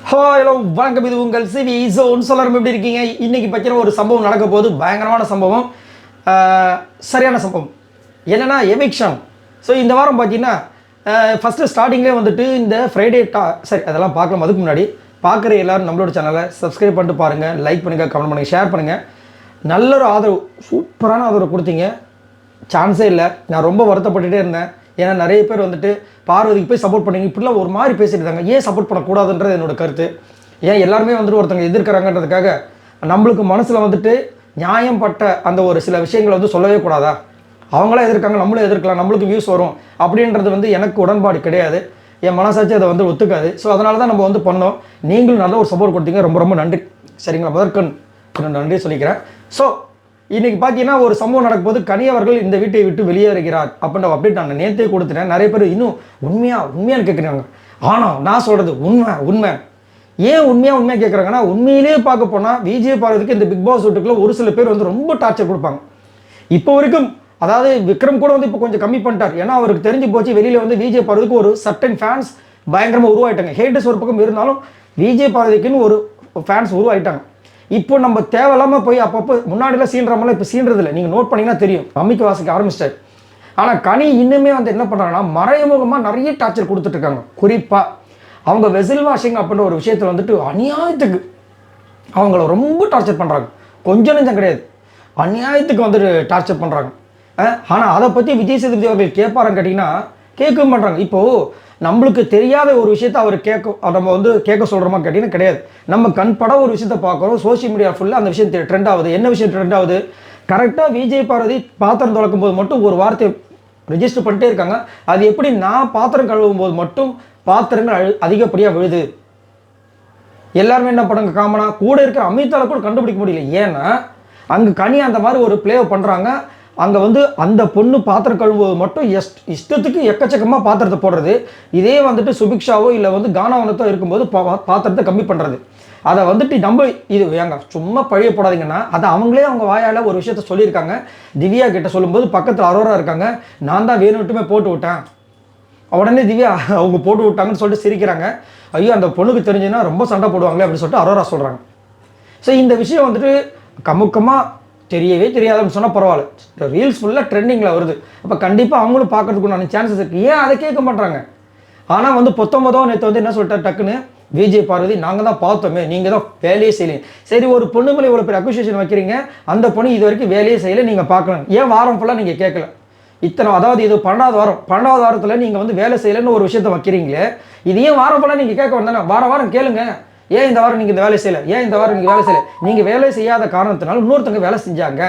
Hello வணக்கம், இது உங்கள் சிவி ஜோன். சொல்லரும் எப்படி இருக்கீங்க? இன்னைக்கு பார்த்தீங்கன்னா ஒரு சம்பவம் நடக்க போது, பயங்கரமான சம்பவம், சரியான சம்பவம். என்னென்னா எவிக்ஷன். ஸோ இந்த வாரம் பார்த்தீங்கன்னா ஃபஸ்ட்டு ஸ்டார்டிங்லேயே வந்துட்டு இந்த ஃப்ரைடே சரி அதெல்லாம் பார்க்கலாம். அதுக்கு முன்னாடி பார்க்குற எல்லோரும் நம்மளோட சேனலை சப்ஸ்கிரைப் பண்ணிட்டு பாருங்கள், லைக் பண்ணுங்கள், கமெண்ட் பண்ணுங்கள், ஷேர் பண்ணுங்கள். நல்ல ஒரு ஆதரவு, சூப்பரான ஆதரவு கொடுத்தீங்க. சான்ஸே இல்லை. நான் ரொம்ப வருத்தப்பட்டுகிட்டே இருந்தேன். ஏன்னா நிறைய பேர் வந்துட்டு பார்வதிக்கு போய் சப்போர்ட் பண்ணிங்க இப்படிலாம் ஒரு மாதிரி பேசிட்டு இருந்தாங்க. ஏன் சப்போர்ட் பண்ணக்கூடாதுன்றது என்னோட கருத்து. ஏன் எல்லாருமே வந்துட்டு ஒருத்தவங்க எதிர்க்கிறாங்கன்றதுக்காக நம்மளுக்கு மனசில் வந்துட்டு நியாயம் பட்ட அந்த ஒரு சில விஷயங்களை வந்து சொல்லவே கூடாதா? அவங்களாம் எதிர்க்காங்க, நம்மளும் எதிர்க்கலாம், நம்மளுக்கு வியூஸ் வரும் அப்படின்றது வந்து எனக்கு உடன்பாடு கிடையாது. என் மனசாட்சி அதை வந்து ஒத்துக்காது. ஸோ அதனால தான் நம்ம வந்து பண்ணோம். நீங்களும் நல்ல ஒரு சப்போர்ட் கொடுத்தீங்க, ரொம்ப ரொம்ப நன்றி. சரிங்களா? முதற்கண் நன்றி சொல்லிக்கிறேன். ஸோ இன்றைக்கி பார்த்தீங்கன்னா ஒரு சம்பவம் நடக்கும்போது கனி அவர்கள் இந்த வீட்டை விட்டு வெளியேறுகிறார் அப்படின்ற அப்டேட் நான் நேற்றே கொடுத்துட்டேன். நிறைய பேர் இன்னும் உண்மையானு கேட்குறாங்க. ஆனால் நான் சொல்கிறது உண்மை. ஏன் உண்மையாக கேட்குறாங்கன்னா, உண்மையிலேயே பார்க்க போனால் விஜய் பார்வதிக்கு இந்த பிக் பாஸ் வீட்டுக்குள்ள ஒரு சில பேர் வந்து ரொம்ப டார்ச்சர் கொடுப்பாங்க. இப்போ வரைக்கும் அதாவது விக்ரம் கூட வந்து இப்போ கொஞ்சம் கம்மி பண்ணிட்டார். ஏன்னா அவருக்கு தெரிஞ்சு போச்சு வெளியில் வந்து விஜய் பார்வதிக்கு ஒரு சர்டன் ஃபேன்ஸ் பயங்கரமாக உருவாயிட்டாங்க. ஹேட்டர்ஸ் ஒரு பக்கம் இருந்தாலும் விஜய் பார்வதிக்குன்னு ஒரு ஃபேன்ஸ் உருவாயிட்டாங்க. இப்போ நம்ம தேவையில்லாமல் போய் அப்பப்போ முன்னாடிலாம் சீன்றமெல்லாம் இப்போ சீன்றதில்லை. நீங்கள் நோட் பண்ணிங்கன்னா தெரியும், அம்மிக்கு வாசிக்க ஆரம்பிச்சிட்டார். ஆனால் கனி இன்னுமே வந்து என்ன பண்ணுறாங்கன்னா மறைமுகமாக நிறைய டார்ச்சர் கொடுத்துட்ருக்காங்க. குறிப்பாக அவங்க வெசில் வாஷிங் அப்படின்ற ஒரு விஷயத்தில் வந்துட்டு அநியாயத்துக்கு அவங்கள ரொம்ப டார்ச்சர் பண்ணுறாங்க. கொஞ்சம் நெஞ்சம் கிடையாது, அநியாயத்துக்கு வந்துட்டு டார்ச்சர் பண்ணுறாங்க. ஆனால் அதை பற்றி விஜய் சேதுபதி அவர்கள் கேட்பாருன்னு கேட்டிங்கன்னா கேட்கவும் பண்ணுறாங்க. இப்போது நம்மளுக்கு தெரியாத ஒரு விஷயத்தை அவர் நம்ம வந்து கேட்க சொல்கிறோமா கேட்டிங்கன்னா கிடையாது. நம்ம கண்பட ஒரு விஷயத்தை பார்க்குறோம். சோஷியல் மீடியா ஃபுல்லாக அந்த விஷயம் ட்ரெண்ட் ஆகுது. என்ன விஷயம் ட்ரெண்ட் ஆகுது? கரெக்டாக விஜய் பார்வதி பாத்திரம் துளக்கும் போது மட்டும் ஒரு வார்த்தை ரெஜிஸ்டர் பண்ணிட்டே இருக்காங்க. அது எப்படி நான் பாத்திரம் கழுவும் போது மட்டும் பாத்திரங்கள் அதிகப்படியாக விழுது. எல்லாருமே என்ன பண்ணுங்க, காமனாக கூட இருக்கிற அமிதால கூட கண்டுபிடிக்க முடியல. ஏன்னா அங்கே கனி அந்த மாதிரி ஒரு பிளே பண்ணுறாங்க. அங்கே வந்து அந்த பொண்ணு பாத்திரம் கழுவுவது மட்டும் இஷ்டத்துக்கு எக்கச்சக்கமாக பாத்திரத்தை போடுறது. இதே வந்துட்டு சுபிக்ஷாவோ இல்லை வந்து கானாவனத்தோ இருக்கும்போது பாத்திரத்தை கம்மி பண்ணுறது. அதை வந்துட்டு நம்ம இது ஏங்க சும்மா பழிய போடாதீங்கன்னா, அதை அவங்களே அவங்க வாயால் ஒரு விஷயத்த சொல்லியிருக்காங்க. திவ்யா கிட்ட சொல்லும்போது பக்கத்தில் அரோரா இருக்காங்க. நான் தான் வேணும்ட்டுமே போட்டு விட்டேன். உடனே திவ்யா அவங்க போட்டு விட்டாங்கன்னு சொல்லிட்டு சிரிக்கிறாங்க. ஐயோ அந்த பொண்ணுக்கு தெரிஞ்சுன்னா ரொம்ப சண்டை போடுவாங்களே அப்படின்னு சொல்லிட்டு அரோரா சொல்கிறாங்க. ஸோ இந்த விஷயம் வந்துட்டு கமுக்கமாக தெரியவே தெரியாதுன்னு சொன்னால் பரவாயில்ல. ரீல்ஸ் ஃபுல்லாக ட்ரெண்டிங்கில் வருது. அப்போ கண்டிப்பாக அவங்களும் பார்க்கறதுக்குண்டான சான்சஸ் இருக்குது. ஏன் அதை கேட்க மாட்டாங்க? ஆனால் வந்து 19 நேற்று வந்து என்ன சொல்லிட்டார் டக்குன்னு விஜய் பார்வதி, நாங்கள் தான் பார்த்தோமே, நீங்கள் தான் வேலையே செய்யலைங்க. சரி, ஒரு பொண்ணு மேலே இவ்வளோ பேர் அக்யூசியேஷன் வைக்கிறீங்க, அந்த பொண்ணு இது வரைக்கும் வேலையே செய்யலை, நீங்கள் பார்க்கலாம். ஏன் வாரம் ஃபுல்லாக நீங்கள் கேட்கல? அதாவது இது 12வது வாரத்தில் நீங்கள் வந்து வேலை செய்யலைன்னு ஒரு விஷயத்தை வைக்கிறீங்களே, இது ஏன் வாரம் ஃபுல்லாக நீங்கள் கேட்க வந்தானே? வாரம் கேளுங்க. ஏன் இந்த வாரம் நீங்கள் இந்த வேலை செய்யலை, ஏன் இந்த வாரம் நீங்கள் வேலை செய்யலை, நீங்கள் வேலை செய்யாத காரணத்தினால இன்னொருத்தவங்க வேலை செஞ்சாங்க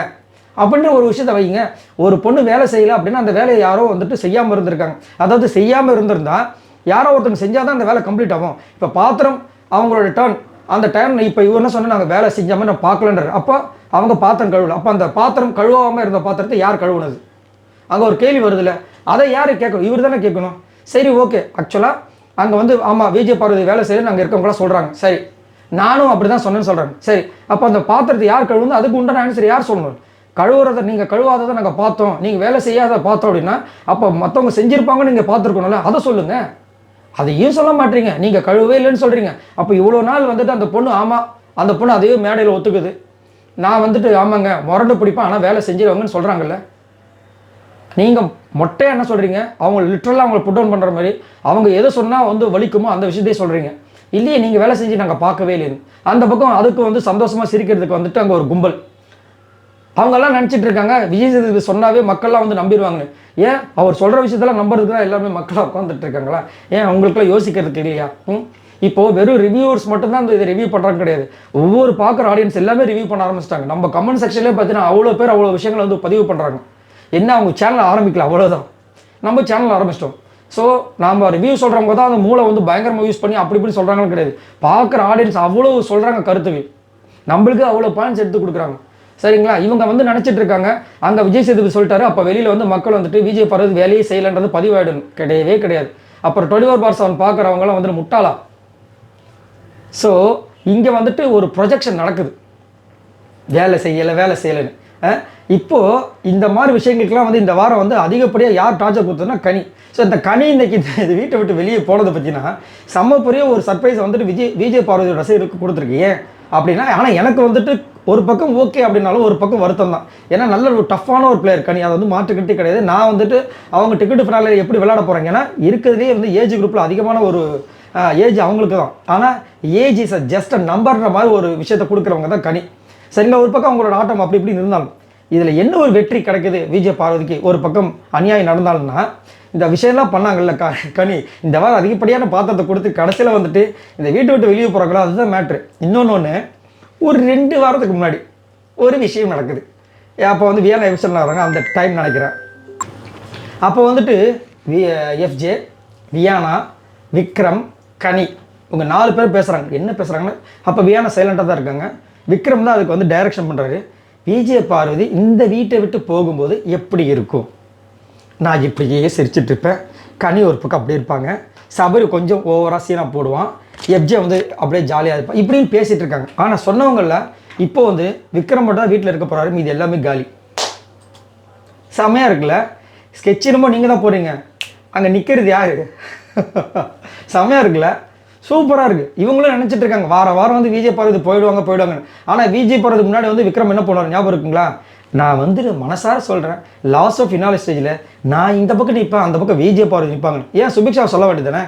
அப்படின்னு ஒரு விஷயத்தை வைங்க. ஒரு பொண்ணு வேலை செய்யலை அப்படின்னா அந்த வேலையை யாரோ வந்துட்டு செய்யாமல் இருந்திருக்காங்க. அதாவது செய்யாமல் இருந்திருந்தால் யாரோ ஒருத்தவங்க செஞ்சால் தான் அந்த வேலை கம்ப்ளீட் ஆகும். இப்போ பாத்திரம் அவங்களோட டர்ன், அந்த டைம் இப்போ இவர் என்ன சொன்னால் நாங்கள் வேலை செஞ்சாமல் நான் பார்க்கலன்றார். அப்போ அவங்க பாத்திரம் கழுவல. அப்போ அந்த பாத்திரம் கழுவாமல் இருந்த பாத்திரத்தை யார் கழுவுனது? அங்கே ஒரு கேள்வி வருதுல்ல, அதை யார் கேட்கணும்? இவர் தானே கேட்கணும். சரி, ஓகே. ஆக்சுவலாக அங்கே வந்து ஆமாம் விஜய் பார்வதி வேலை செய்யணும் அங்கே இருக்கவங்களாம் சொல்கிறாங்க. சரி, நானும் அப்படி தான் சொன்னேன்னு சொல்கிறாங்க. சரி, அப்போ அந்த பாத்திரத்தை யார் கழுவுணும்? அதுக்கு உண்டான ஆன்சர் யார் சொல்லணும்? கழுவுறதை நீங்கள் கழுவாததை நாங்கள் பார்த்தோம், நீங்கள் வேலை செய்யாத பார்த்தோம் அப்படின்னா அப்போ மற்றவங்க செஞ்சுருப்பாங்கன்னு நீங்கள் பார்த்துருக்கணும்ல, அதை சொல்லுங்கள். அதையும் சொல்ல மாட்டீங்க, நீங்கள் கழுவே இல்லைன்னு சொல்கிறீங்க. அப்போ இவ்வளோ நாள் வந்துட்டு அந்த பொண்ணு ஆமாம், அந்த பொண்ணு அதையே மேடையில் ஒத்துக்குது, நான் வந்துட்டு ஆமாங்க முரண்டு பிடிப்பேன் ஆனால் வேலை செஞ்சிருவாங்கன்னு சொல்கிறாங்கல்ல. நீங்கள் மொட்டையாக என்ன சொல்கிறீங்க? அவங்க லிட்ரலாக அவங்களை புட் டவுன் பண்ணுற மாதிரி அவங்க எதை சொன்னால் வந்து வலிக்குமோ அந்த விஷயத்தையே சொல்கிறீங்க. இல்லையே நீங்கள் வேலை செஞ்சு நாங்கள் பார்க்கவே இல்லைன்னு. அந்த பக்கம் அதுக்கு வந்து சந்தோஷமாக சிரிக்கிறதுக்கு வந்துட்டு அங்கே ஒரு கும்பல் அவங்கெல்லாம் நினச்சிட்டு இருக்காங்க விஜய் சேதுபதி சொன்னாவே மக்கள்லாம் வந்து நம்பிடுவாங்கன்னு. ஏன் அவர் சொல்கிற விஷயத்தெல்லாம் நம்புறதுக்கு தான் எல்லாருமே மக்களாக உட்காந்துட்டு இருக்காங்களா? ஏன் அவங்களுக்குலாம் யோசிக்கிறதுக்கு இல்லையா? இப்போது வெறும் ரிவ்யூவர்ஸ் மட்டும்தான் இந்த இதை ரிவ்யூ பண்ணுறாங்க கிடையாது. ஒவ்வொரு பார்க்குற ஆடியன்ஸ் எல்லாமே ரிவ்யூ பண்ண ஆரம்பிச்சிட்டாங்க. நம்ம கமெண்ட் செக்ஷன்லேயே பார்த்தீங்கன்னா அவ்வளோ பேர் அவ்வளோ விஷயங்களை வந்து பதிவு பண்ணுறாங்க. என்ன அவங்க சேனலை ஆரம்பிக்கல, அவ்வளோதான். நம்ம சேனல் ஆரம்பிச்சிட்டோம். ஸோ நம்ம ரிவ்யூ சொல்கிறவங்க தான் அந்த மூளை வந்து பயங்கரமாக யூஸ் பண்ணி அப்படி இப்படி சொல்கிறாங்கன்னு கிடையாது. பார்க்குற ஆடியன்ஸ் அவ்வளோ சொல்கிறாங்க கருத்துக்கு, நம்மளுக்கு அவ்வளோ பாயிண்ட்ஸ் எடுத்து கொடுக்குறாங்க. சரிங்களா? இவங்க வந்து நினச்சிட்டு இருக்காங்க அங்கே விஜய் சேதுபதி சொல்லிட்டாரு, அப்போ வெளியில் வந்து மக்கள் வந்துட்டு விஜய் பார்வதி வேலையே செய்யலைன்றது பதிவாயிடும். கிடையவே கிடையாது. அப்புறம் 24/7 பார்க்குறவங்களாம் வந்துட்டு முட்டாளா? ஸோ இங்கே வந்துட்டு ஒரு ப்ரொஜெக்ஷன் நடக்குது, வேலை செய்யலைன்னு. இப்போது இந்த மாதிரி விஷயங்களுக்கெல்லாம் வந்து இந்த வாரம் வந்து அதிகப்படியாக யார் டார்ச்சர் கொடுத்ததுன்னா கனி. ஸோ இந்த கனி இன்னைக்கு இந்த வீட்டை விட்டு வெளியே போனதை பற்றினா செம்ம பெரிய ஒரு சர்ப்ரைஸை வந்துட்டு விஜய் பார்வதியோட ரசிகருக்கு கொடுத்துருக்கு. ஏன் அப்படின்னா, ஆனால் எனக்கு வந்துட்டு ஒரு பக்கம் ஓகே அப்படின்னாலும் ஒரு பக்கம் வருத்தம் தான். ஏன்னா நல்ல ஒரு டஃப்பான ஒரு பிளேயர் கனி, அதை வந்து மாற்றுக்கிட்டே கிடையாது. நான் வந்துட்டு அவங்க டிக்கெட் ஃபினாலே எப்படி விளையாட போகிறாங்க, ஏன்னா இருக்கிறதுலே வந்து ஏஜ் குரூப்பில் அதிகமான ஒரு ஏஜ் அவங்களுக்கு தான். ஆனால் ஏஜ் இஸ் ஜஸ்ட் அ நம்பர்ன்ற மாதிரி ஒரு விஷயத்தை கொடுக்குறவங்க தான் கனி. சரிங்களா, ஒரு பக்கம் அவங்களோட ஆட்டம் அப்படி இப்படி இருந்தாலும் இதில் என்ன ஒரு வெற்றி கிடைக்குது விஜய் பார்வதிக்கு, ஒரு பக்கம் அநியாயம் நடந்தாலும்னா இந்த விஷயம்லாம் பண்ணாங்கல்ல கனி, இந்த வாரம் அதிகப்படியான பாத்திரத்தை கொடுத்து கடைசியில் வந்துட்டு இந்த வீட்டை விட்டு வெளியே போகிறாங்களோ அதுதான் மேட்ரு. இன்னொன்று ஒரு 2 வாரத்துக்கு முன்னாடி ஒரு விஷயம் நடக்குது. அப்போ வந்து வியானா எவிக்ஷன் வராங்க அந்த டைம் நினைக்கிறேன். அப்போ வந்துட்டு எஃப்ஜே, வியானா, விக்ரம், கனி இவங்க 4 பேர் பேசுகிறாங்க. என்ன பேசுகிறாங்கன்னா, அப்போ வியானா சைலண்ட்டாக தான் இருக்காங்க. விக்ரம் தான் அதுக்கு வந்து டைரக்ஷன் பண்ணுறாரு. விஜய் பார்வதி இந்த வீட்டை விட்டு போகும்போது எப்படி இருக்கும், நான் இப்படியே சிரிச்சிட்டு இருப்பேன். கனி ஒரு பக்கம் அப்படியே இருப்பாங்க. சபரி கொஞ்சம் ஓவராக சீனாக போடுவான். எஃப்ஜே வந்து அப்படியே ஜாலியாக இருப்பான். இப்படின்னு பேசிகிட்டு இருக்காங்க. ஆனால் சொன்னவங்களில் இப்போ வந்து விக்ரம் மட்டும் தான் வீட்டில் இருக்க போகிறாரு, மீது எல்லாமே காலி. செம்மையாக இருக்குல்ல, ஸ்கெட்ச் என்னமோ நீங்கள் தான் போடுறீங்க, அங்கே நிற்கிறது யார்? செம்மையாக இருக்குல்ல, சூப்பராக இருக்குது. இவங்களும் நினச்சிட்டு இருக்காங்க வாரம் வந்து விஜய் பார்வதி போயிடுவாங்க. ஆனால் விஜய் பார்வதுக்கு முன்னாடி வந்து விக்ரம் என்ன பண்ணுவார் ஞாபகம் இருக்குங்களா? நான் வந்து மனசார சொல்கிறேன், லாஸ்ட் ஆஃப் ஃபினாலே ஸ்டேஜில் நான் இந்த பக்கம் நிற்பேன், அந்த பக்கம் விஜய் பார்வதி நிற்பாங்க. ஏன் சுபிக்ஷா சொல்ல வேண்டியதானே?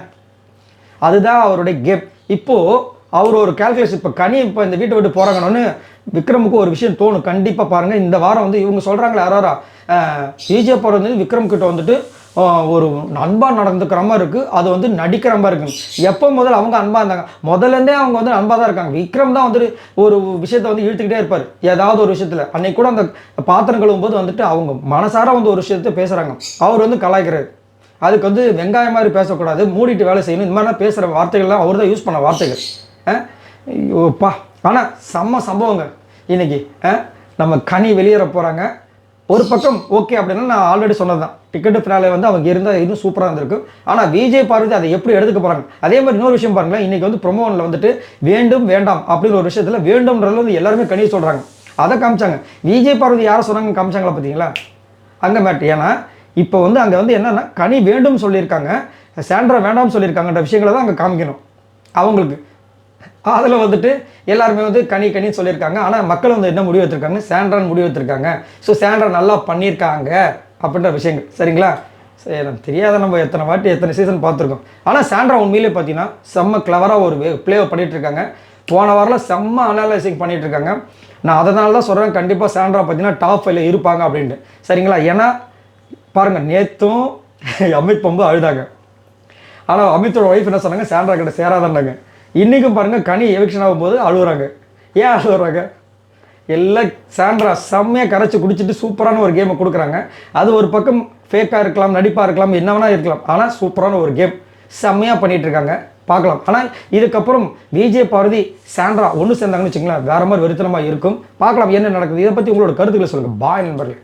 அதுதான் அவருடைய கேம். இப்போது அவர் ஒரு கால்குலேஷன். இப்போ கனி இப்போ இந்த வீட்டை விட்டு போகிறாங்கன்னு விக்ரமுக்கு ஒரு விஷயம் தோணும். கண்டிப்பாக பாருங்கள், இந்த வாரம் வந்து இவங்க சொல்கிறாங்களே யாரா விஜய் பார்வதி வந்து விக்ரம் கிட்ட வந்துட்டு ஒரு அன்பாக நடந்துக்கிற மாதிரி இருக்குது, அது வந்து நடிக்கிற மாதிரி இருக்குங்க. எப்போ முதல்ல அவங்க அன்பாக இருந்தாங்க, முதல்லேருந்தே அவங்க வந்து அன்பாக தான் இருக்காங்க. விக்ரம் தான் வந்துட்டு ஒரு விஷயத்தை வந்து இழுத்துக்கிட்டே இருப்பார் ஏதாவது ஒரு விஷயத்தில். அன்னைக்கு கூட அந்த பாத்திரம் கழுவும்போது வந்துட்டு அவங்க மனசார வந்து ஒரு விஷயத்தை பேசுகிறாங்க, அவர் வந்து கலாய்க்கிறார். அதுக்கு வந்து வெங்காயம் மாதிரி பேசக்கூடாது, மூடிட்டு வேலை செய்யணும், இந்த மாதிரிலாம் பேசுகிற வார்த்தைகள்லாம் அவர் தான் யூஸ் பண்ண வார்த்தைகள். ஐயோப்பா, ஆனால் செம்ம சம்பவங்க இன்னைக்கு. நம்ம கனி வெளியேற போகிறாங்க. ஒரு பக்கம் ஓகே அப்படின்னா நான் ஆல்ரெடி சொன்னது தான், டிக்கெட்டு ஃபினாலே வந்து அவங்க இருந்தால் இன்னும் சூப்பராக இருந்திருக்கு. ஆனால் விஜய் பார்வதி அதை எப்படி எடுத்துக்க போகிறாங்க. அதே மாதிரி இன்னொரு விஷயம் பாருங்களேன், இன்றைக்கி வந்து ப்ரொமோனில் வந்துட்டு வேண்டும் வேண்டாம் அப்படின்னு ஒரு விஷயத்தில் வேண்டும்ன்றது வந்து எல்லாருமே கனி சொல்கிறாங்க, அதை காமிச்சாங்க. விஜய் பார்வதி யாரை சொன்னாங்க காமிச்சாங்களா பார்த்தீங்களா, அங்கே மேட். ஏன்னா இப்போ வந்து அங்கே வந்து என்னென்னா கனி வேண்டும் சொல்லியிருக்காங்க, சாண்ட்ரா வேண்டாம்னு சொல்லியிருக்காங்கன்ற விஷயங்களை தான் அங்கே காமிக்கணும் அவங்களுக்கு. அதில் வந்துட்டு எல்லாருமே வந்து கனின்னு சொல்லியிருக்காங்க. ஆனால் மக்கள் வந்து என்ன முடிவு எடுத்திருக்காங்க, சாண்ட்ரான்னு முடிவு எடுத்திருக்காங்க. ஸோ சாண்ட்ரா நல்லா பண்ணியிருக்காங்க அப்படின்ற விஷயங்கள். சரிங்களா, சரி, எனக்கு தெரியாத நம்ம எத்தனை வாட்டி எத்தனை சீசன் பார்த்துருக்கோம். ஆனால் சாண்ட்ரா உண்மையிலே பார்த்தீங்கன்னா செம்ம கிளவராக ஒரு ப்ளேவை பண்ணிகிட்ருக்காங்க. போன வாரில் செம்ம அனலைசிங் பண்ணிகிட்ருக்காங்க. நான் அதனால தான் சொல்கிறேன், கண்டிப்பாக சாண்ட்ரா பார்த்தீங்கன்னா டாப் 5ல் இருப்பாங்க அப்படின்ட்டு. சரிங்களா, ஏன்னா பாருங்கள், நேற்றும் அமித் பம்பு அழுதாங்க. ஆனால் அமித்தோட ஒய்ஃப் என்ன சொன்னாங்க, சாண்ட்ரா கிட்ட சேராதாண்டாங்க. இன்றைக்கும் பாருங்கள், கனி எவிக்ஷன் ஆகும்போது அழுகுறாங்க. ஏன் அழுகுறாங்க? எல்லாம் சாண்ட்ரா செம்மையாக கரைச்சி குடிச்சிட்டு சூப்பரான ஒரு கேமை கொடுக்குறாங்க. அது ஒரு பக்கம் ஃபேக்காக இருக்கலாம், நடிப்பாக இருக்கலாம், என்ன வேணால் இருக்கலாம். ஆனால் சூப்பரான ஒரு கேம் செம்மையாக பண்ணிகிட்ருக்காங்க, பார்க்கலாம். ஆனால் இதுக்கப்புறம் விஜய் பார்வதி சாண்ட்ரா ஒன்று சேர்ந்தாங்கன்னு வச்சுங்களேன், வேறு மாதிரி வெறித்தனமாக இருக்கும். பார்க்கலாம் என்ன நடக்குது. இதை பற்றி உங்களோட கருத்துக்களை சொல்லுங்கள். பாய் நண்பர்களே.